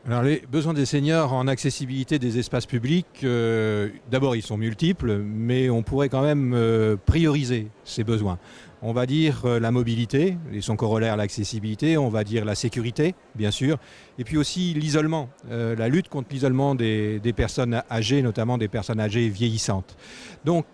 Alors les besoins des seniors en accessibilité des espaces publics, d'abord ils sont multiples, mais on pourrait quand même prioriser ces besoins. On va dire la mobilité et son corollaire l'accessibilité, on va dire la sécurité bien sûr, et puis aussi l'isolement, la lutte contre l'isolement des personnes âgées, notamment des personnes âgées vieillissantes. Donc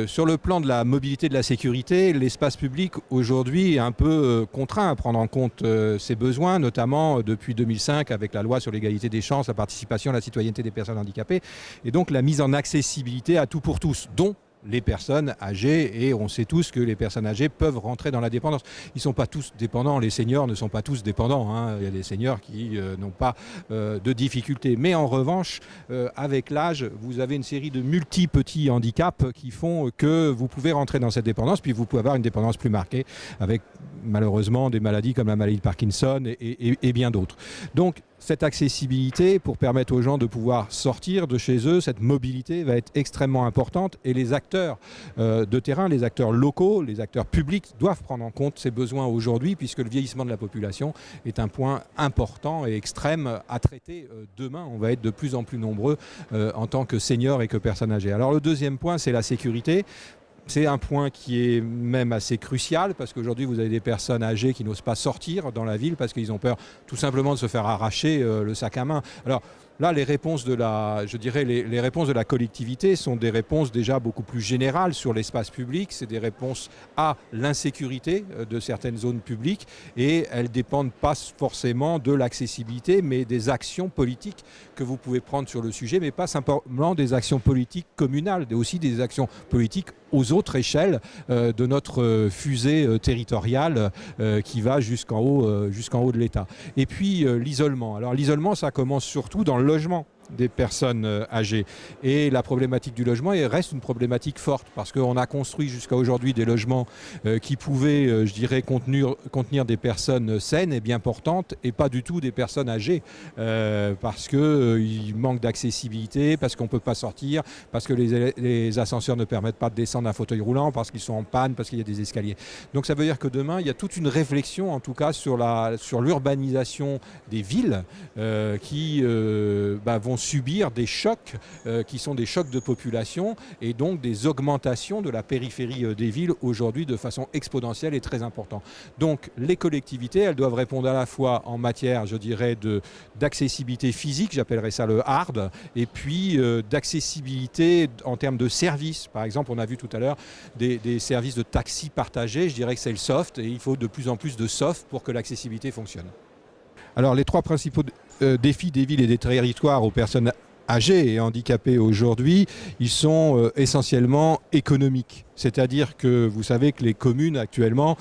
sur le plan de la mobilité et de la sécurité, l'espace public aujourd'hui est un peu contraint à prendre en compte ces besoins, notamment depuis 2005 avec la loi sur l'égalité des chances, la participation, la citoyenneté des personnes handicapées, et donc la mise en accessibilité à tout pour tous, dont les personnes âgées, et on sait tous que les personnes âgées peuvent rentrer dans la dépendance. Ils ne sont pas tous dépendants, les seniors ne sont pas tous dépendants, hein. Il y a des seniors qui n'ont pas de difficultés. Mais en revanche, avec l'âge, vous avez une série de multi-petits handicaps qui font que vous pouvez rentrer dans cette dépendance, puis vous pouvez avoir une dépendance plus marquée, avec malheureusement des maladies comme la maladie de Parkinson et bien d'autres. Donc, cette accessibilité pour permettre aux gens de pouvoir sortir de chez eux, cette mobilité va être extrêmement importante et les acteurs de terrain, les acteurs locaux, les acteurs publics doivent prendre en compte ces besoins aujourd'hui puisque le vieillissement de la population est un point important et extrême à traiter demain. On va être de plus en plus nombreux en tant que seniors et que personnes âgées. Alors le deuxième point, c'est la sécurité. C'est un point qui est même assez crucial parce qu'aujourd'hui vous avez des personnes âgées qui n'osent pas sortir dans la ville parce qu'ils ont peur tout simplement de se faire arracher le sac à main. Alors là, les réponses de les réponses de la collectivité sont des réponses déjà beaucoup plus générales sur l'espace public. C'est des réponses à l'insécurité de certaines zones publiques et elles ne dépendent pas forcément de l'accessibilité, mais des actions politiques que vous pouvez prendre sur le sujet, mais pas simplement des actions politiques communales, mais aussi des actions politiques aux autres échelles de notre fusée territoriale qui va jusqu'en haut de l'État. Et puis l'isolement. Alors l'isolement, ça commence surtout dans le logement des personnes âgées. Et la problématique du logement reste une problématique forte parce qu'on a construit jusqu'à aujourd'hui des logements qui pouvaient, je dirais, contenir des personnes saines et bien portantes et pas du tout des personnes âgées parce qu'il manque d'accessibilité, parce qu'on ne peut pas sortir, parce que les ascenseurs ne permettent pas de descendre un fauteuil roulant, parce qu'ils sont en panne, parce qu'il y a des escaliers. Donc ça veut dire que demain, il y a toute une réflexion, en tout cas, sur l'urbanisation des villes qui vont subir des chocs qui sont des chocs de population et donc des augmentations de la périphérie des villes aujourd'hui de façon exponentielle et très importante. Donc les collectivités, elles doivent répondre à la fois en matière, je dirais, d'accessibilité physique, j'appellerais ça le hard, et puis d'accessibilité en termes de services. Par exemple, on a vu tout à l'heure des services de taxi partagés, je dirais que c'est le soft, et il faut de plus en plus de soft pour que l'accessibilité fonctionne. Alors les trois principaux défis des villes et des territoires aux personnes âgées et handicapées aujourd'hui, ils sont essentiellement économiques. C'est-à-dire que vous savez que les communes actuellement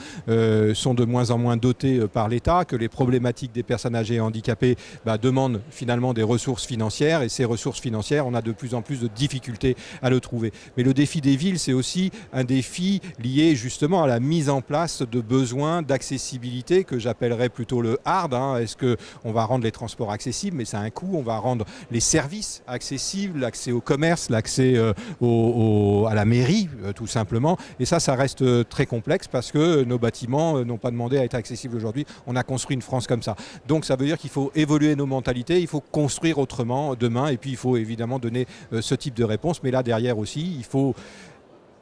sont de moins en moins dotées par l'État, que les problématiques des personnes âgées et handicapées demandent finalement des ressources financières et ces ressources financières, on a de plus en plus de difficultés à le trouver. Mais le défi des villes, c'est aussi un défi lié justement à la mise en place de besoins d'accessibilité que j'appellerais plutôt le hard. Est-ce qu'on va rendre les transports accessibles? Mais ça a un coût. On va rendre les services accessibles, l'accès au commerce, l'accès à la mairie, tout simplement. Et ça reste très complexe parce que nos bâtiments n'ont pas demandé à être accessibles aujourd'hui. On a construit une France comme ça. Donc ça veut dire qu'il faut évoluer nos mentalités, il faut construire autrement demain et puis il faut évidemment donner ce type de réponse. Mais là derrière aussi, il faut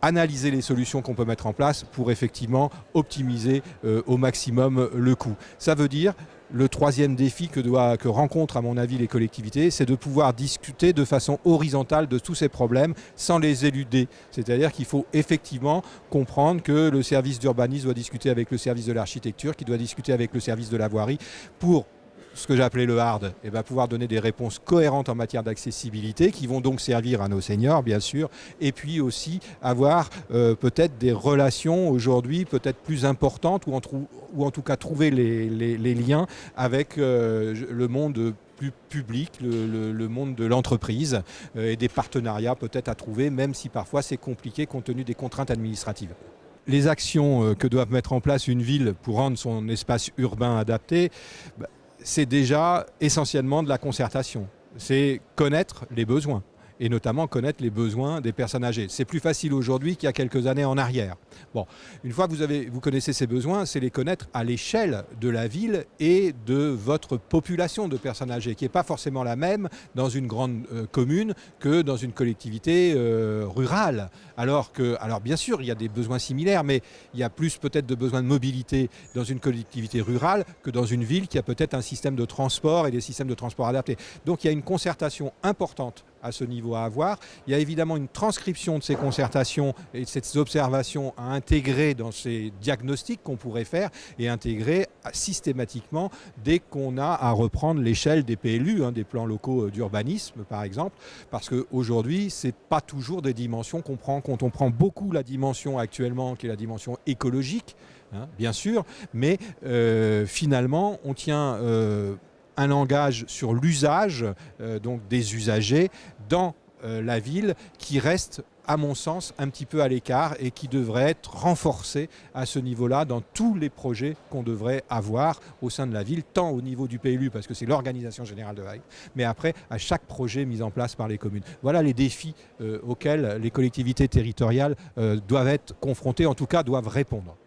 analyser les solutions qu'on peut mettre en place pour effectivement optimiser au maximum le coût. Ça veut dire le troisième défi que rencontrent à mon avis les collectivités, c'est de pouvoir discuter de façon horizontale de tous ces problèmes sans les éluder. C'est-à-dire qu'il faut effectivement comprendre que le service d'urbanisme doit discuter avec le service de l'architecture, qui doit discuter avec le service de la voirie pour ce que j'ai appelé le hard, et pouvoir donner des réponses cohérentes en matière d'accessibilité qui vont donc servir à nos seniors, bien sûr, et puis aussi avoir peut-être des relations aujourd'hui peut-être plus importantes ou en tout cas trouver les liens avec le monde plus public, le monde de l'entreprise et des partenariats peut-être à trouver, même si parfois c'est compliqué compte tenu des contraintes administratives. Les actions que doit mettre en place une ville pour rendre son espace urbain adapté, c'est déjà essentiellement de la concertation. C'est connaître les besoins et notamment connaître les besoins des personnes âgées. C'est plus facile aujourd'hui qu'il y a quelques années en arrière. Bon, une fois que vous connaissez ces besoins, c'est les connaître à l'échelle de la ville et de votre population de personnes âgées, qui n'est pas forcément la même dans une grande commune que dans une collectivité rurale. Alors bien sûr, il y a des besoins similaires, mais il y a plus peut-être de besoins de mobilité dans une collectivité rurale que dans une ville qui a peut-être un système de transport et des systèmes de transport adaptés. Donc il y a une concertation importante à ce niveau à avoir. Il y a évidemment une transcription de ces concertations et de ces observations à intégrer dans ces diagnostics qu'on pourrait faire et intégrer systématiquement dès qu'on a à reprendre l'échelle des PLU, des plans locaux d'urbanisme par exemple, parce qu'aujourd'hui, ce n'est pas toujours des dimensions qu'on prend. Quand on prend beaucoup la dimension actuellement, qui est la dimension écologique, bien sûr, mais finalement, on tient un langage sur l'usage donc des usagers dans la ville qui reste, à mon sens, un petit peu à l'écart et qui devrait être renforcé à ce niveau-là dans tous les projets qu'on devrait avoir au sein de la ville, tant au niveau du PLU, parce que c'est l'organisation générale de la ville, mais après, à chaque projet mis en place par les communes. Voilà les défis auxquels les collectivités territoriales doivent être confrontées, en tout cas doivent répondre.